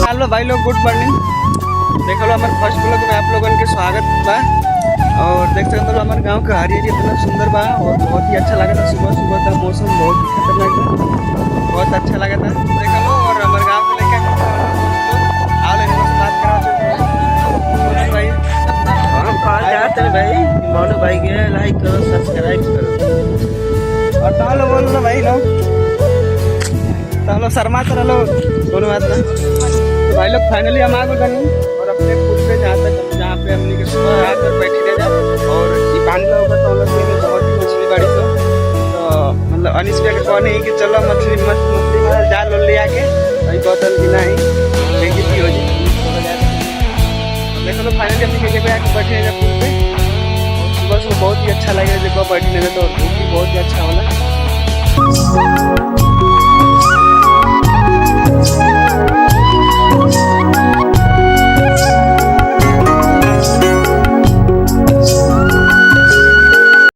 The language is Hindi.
हेलो भाई लोग, गुड मॉर्निंग। देख लो हमारे फर्स्ट ब्लॉग में आप लोगों के स्वागत बा। और देख सकते हो हमारे गांव का हरियाली इतना सुंदर बा और बहुत ही अच्छा लगा था। सुबह सुबह का मौसम बहुत ही खतरनाक था, बहुत अच्छा लगा था। देख लो और हमारे गांव के लेके आओ लेने से बात करा भाई। हम कॉल जाते हैं भाई, मोनू भाई के लाइक करो, सब्सक्राइब करो। और तालो बोल लो भाई लोग, तालो शर्मा तो लो दोनों बात ना। तो भाई लोग फाइनली हम आ गए और अपने खुद पे जहाँ पे हमने के सुबह आकर बैठी रह जाए और ये बांध लो होगा तो लोग बहुत ही मछली बड़ी तो मतलब अनिश भैया के कहने कि चलो मछली मार जाल ले आके अभी बोतल भी नहीं लेगी थी हो जी। देखो लोग फाइनली अपनी जगह पे आके बैठे हैं पुल पे। सुबह सुबह बहुत ही अच्छा लगेगा जब बैठने में, तो धूप भी बहुत ही अच्छा होला।